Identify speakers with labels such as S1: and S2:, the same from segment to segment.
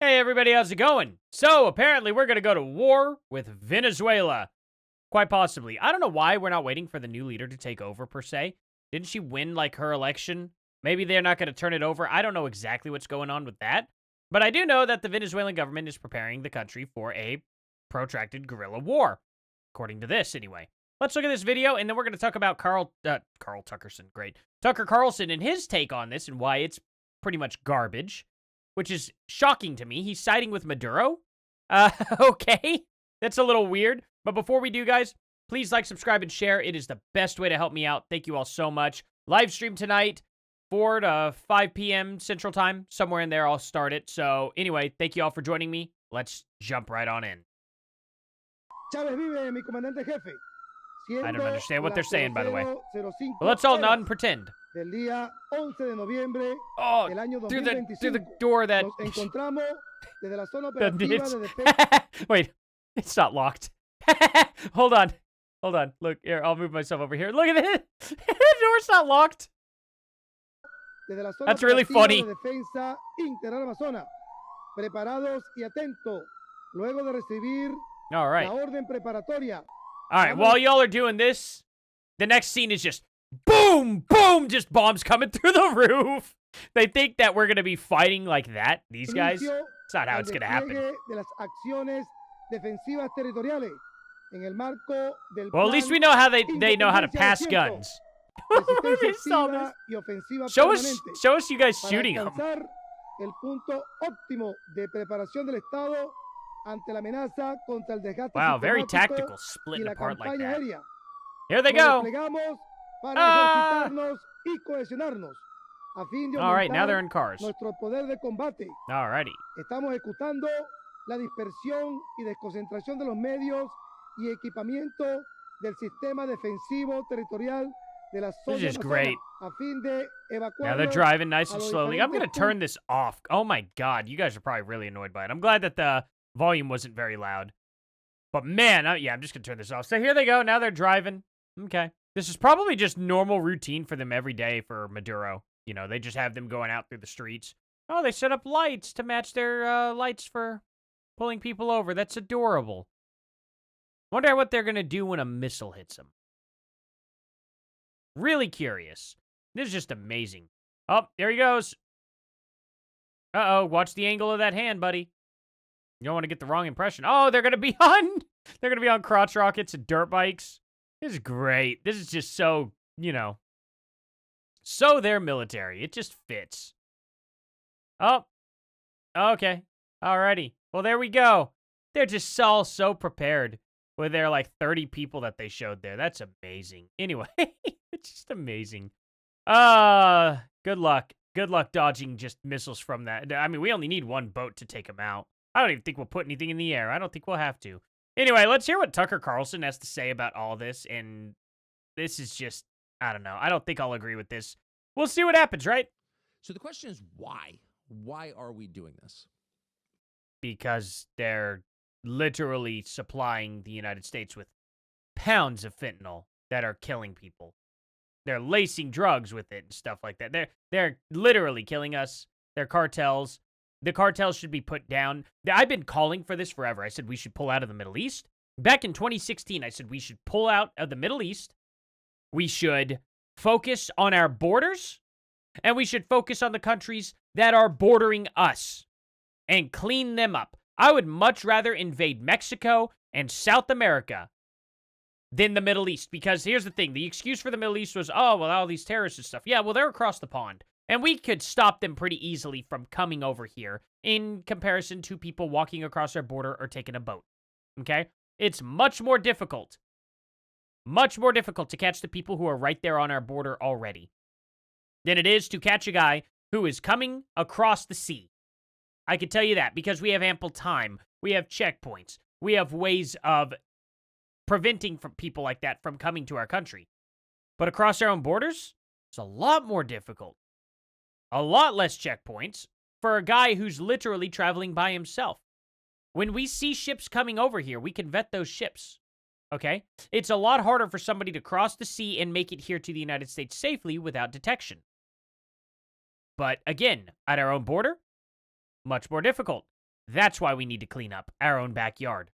S1: Hey everybody, how's it going? So, apparently we're gonna go to war with Venezuela. Quite possibly. I don't know why we're not waiting for the new leader to take over, per se. Didn't she win, like, her election? Maybe they're not gonna turn it over. I don't know exactly what's going on with that. But I do know that the Venezuelan government is preparing the country for a protracted guerrilla war. According to this, anyway. Let's look at this video, and then we're gonna talk about Carl Tuckerson, great. Tucker Carlson and his take on this and why it's pretty much garbage. Which is shocking to me. He's siding with Maduro? Okay. That's a little weird. But before we do, guys, please like, subscribe, and share. It is the best way to help me out. Thank you all so much. Live stream tonight, 4 to 5 p.m. Central Time. Somewhere in there, I'll start it. So, anyway, thank you all for joining me. Let's jump right on in. I don't understand what they're saying, by the way. Well, let's all nod and pretend.
S2: Del día 11 de noviembre
S1: del año 2025, through the door that...
S2: Nos encontramos desde la zona operativa de defensa...
S1: Wait, it's not locked. Hold on. Look, here, I'll move myself over here. Look at it. The door's not locked. That's really funny.
S2: De defensa interamazona, preparados y atentos, luego de recibir
S1: all right.
S2: La orden preparatoria.
S1: All right, while y'all are doing this, the next scene is just... boom, boom, just bombs coming through the roof. They think that we're going to be fighting like that, these guys. It's not how it's going to happen. Well, at least we know how they know how to pass guns. Show us you guys shooting them. Wow, very tactical, splitting apart like that. Here they go. All right, now they're in cars. Alrighty.
S2: Estamos ejecutando la dispersión y desconcentración de los medios y equipamiento del sistema defensivo territorial de la zona.
S1: This is great.
S2: A fin de
S1: now they're driving nice and slowly. I'm going to turn this off. Oh my god, you guys are probably really annoyed by it. I'm glad that the volume wasn't very loud. But man, yeah, I'm just going to turn this off. So here they go. Now they're driving. Okay. This is probably just normal routine for them every day for Maduro. You know, they just have them going out through the streets. Oh, they set up lights to match their lights for pulling people over. That's adorable. Wonder what they're going to do when a missile hits them. Really curious. This is just amazing. Oh, there he goes. Uh-oh, watch the angle of that hand, buddy. You don't want to get the wrong impression. Oh, they're going to be on... They're going to be on crotch rockets and dirt bikes. This is great. This is just so, you know, so they're military. It just fits. Oh, okay. Alrighty. Well, there we go. They're just all so prepared with their, like, 30 people that they showed there. That's amazing. Anyway, it's just amazing. Good luck. Good luck dodging just missiles from that. I mean, we only need one boat to take them out. I don't even think we'll put anything in the air. I don't think we'll have to. Anyway, let's hear what Tucker Carlson has to say about all this, and this is just, I don't know. I don't think I'll agree with this. We'll see what happens, right?
S3: So the question is why? Why are we doing this?
S1: Because they're literally supplying the United States with pounds of fentanyl that are killing people. They're lacing drugs with it and stuff like that. They're literally killing us. They're cartels. The cartels should be put down. I've been calling for this forever. I said we should pull out of the Middle East. Back in 2016, I said we should pull out of the Middle East. We should focus on our borders. And we should focus on the countries that are bordering us. And clean them up. I would much rather invade Mexico and South America than the Middle East. Because here's the thing. The excuse for the Middle East was, oh, well, all these terrorists and stuff. Yeah, well, they're across the pond. And we could stop them pretty easily from coming over here in comparison to people walking across our border or taking a boat. Okay? It's much more difficult to catch the people who are right there on our border already than it is to catch a guy who is coming across the sea. I can tell you that because we have ample time. We have checkpoints. We have ways of preventing from people like that from coming to our country. But across our own borders, it's a lot more difficult. A lot less checkpoints for a guy who's literally traveling by himself. When we see ships coming over here, we can vet those ships. Okay? It's a lot harder for somebody to cross the sea and make it here to the United States safely without detection. But again, at our own border, much more difficult. That's why we need to clean up our own backyard.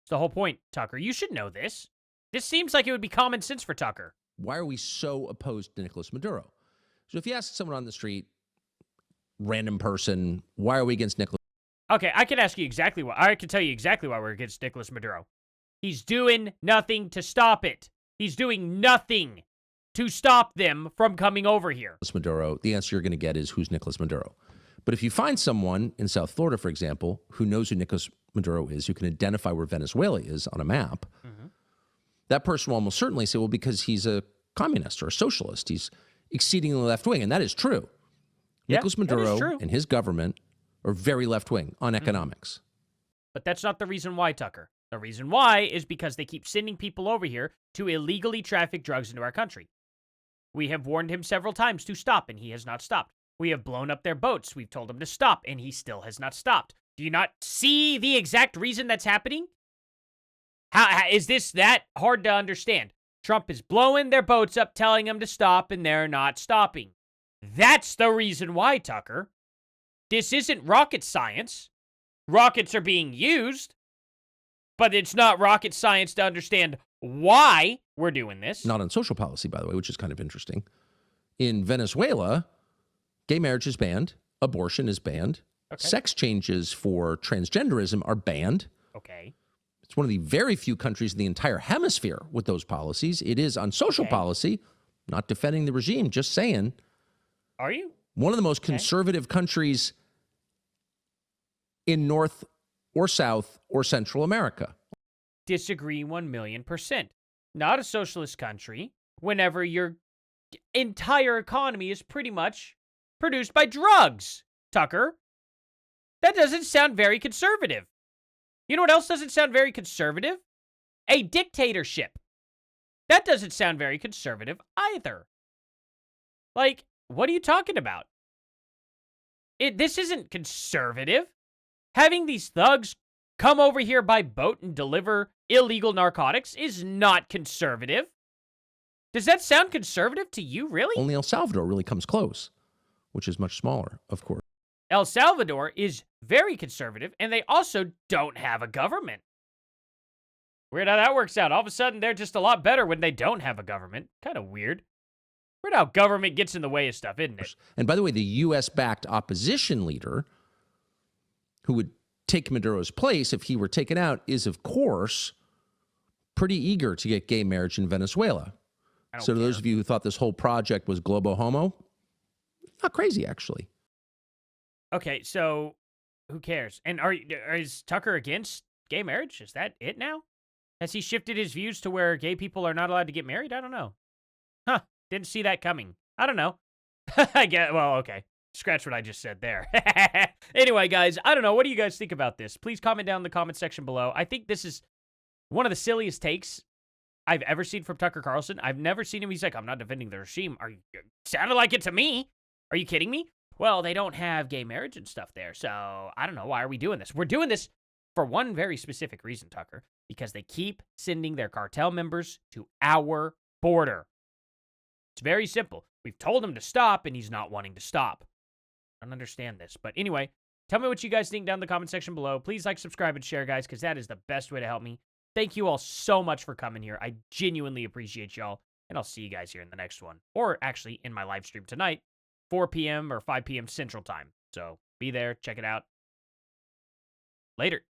S1: It's the whole point, Tucker. You should know this. This seems like it would be common sense for Tucker.
S3: Why are we so opposed to Nicolas Maduro? So if you ask someone on the street, random person, why are we against Nicolas?
S1: Okay, I can ask you exactly why. I can tell you exactly why we're against Nicolas Maduro. He's doing nothing to stop it. He's doing nothing to stop them from coming over here.
S3: Maduro, the answer you're going to get is, who's Nicolas Maduro? But if you find someone in South Florida, for example, who knows who Nicolas Maduro is, who can identify where Venezuela is on a map, that person will almost certainly say, well, because he's a communist or a socialist, he's exceedingly left-wing, and that is true.
S1: Yeah,
S3: Nicolas Maduro and his government are very left-wing on economics.
S1: But that's not the reason why, Tucker. The reason why is because they keep sending people over here to illegally traffic drugs into our country. We have warned him several times to stop, and he has not stopped. We have blown up their boats. We've told him to stop, and he still has not stopped. Do you not see the exact reason that's happening? How is this that hard to understand? Trump is blowing their boats up, telling them to stop, and they're not stopping. That's the reason why, Tucker. This isn't rocket science. Rockets are being used, but it's not rocket science to understand why we're doing this.
S3: Not on social policy, by the way, which is kind of interesting. In Venezuela, gay marriage is banned. Abortion is banned.
S1: Okay.
S3: Sex changes for transgenderism are banned.
S1: Okay.
S3: It's one of the very few countries in the entire hemisphere with those policies. It is on social policy, not defending the regime, just saying.
S1: Are you?
S3: One of the most conservative countries in North or South or Central America.
S1: Disagree 1,000,000%. Not a socialist country whenever your entire economy is pretty much produced by drugs, Tucker. That doesn't sound very conservative. You know what else doesn't sound very conservative? A dictatorship. That doesn't sound very conservative either. Like, what are you talking about? This isn't conservative. Having these thugs come over here by boat and deliver illegal narcotics is not conservative. Does that sound conservative to you, really?
S3: Only El Salvador really comes close, which is much smaller, of course.
S1: El Salvador is very conservative, and they also don't have a government. Weird how that works out. All of a sudden, they're just a lot better when they don't have a government. Kind of weird. Weird how government gets in the way of stuff, isn't it?
S3: And by the way, the U.S.-backed opposition leader who would take Maduro's place if he were taken out is, of course, pretty eager to get gay marriage in Venezuela. So to those of you who thought this whole project was globo homo, not crazy, actually.
S1: Okay, so who cares? And is Tucker against gay marriage? Is that it now? Has he shifted his views to where gay people are not allowed to get married? I don't know. Huh, didn't see that coming. I don't know. I get, well, okay. Scratch what I just said there. Anyway, guys, I don't know. What do you guys think about this? Please comment down in the comment section below. I think this is one of the silliest takes I've ever seen from Tucker Carlson. I've never seen him. He's like, I'm not defending the regime. Sounded like it to me. Are you kidding me? Well, they don't have gay marriage and stuff there, so I don't know. Why are we doing this? We're doing this for one very specific reason, Tucker, because they keep sending their cartel members to our border. It's very simple. We've told him to stop, and he's not wanting to stop. I don't understand this. But anyway, tell me what you guys think down in the comment section below. Please like, subscribe, and share, guys, because that is the best way to help me. Thank you all so much for coming here. I genuinely appreciate y'all, and I'll see you guys here in the next one. Or actually, in my live stream tonight, 4 p.m. or 5 p.m. Central Time. So be there, check it out. Later.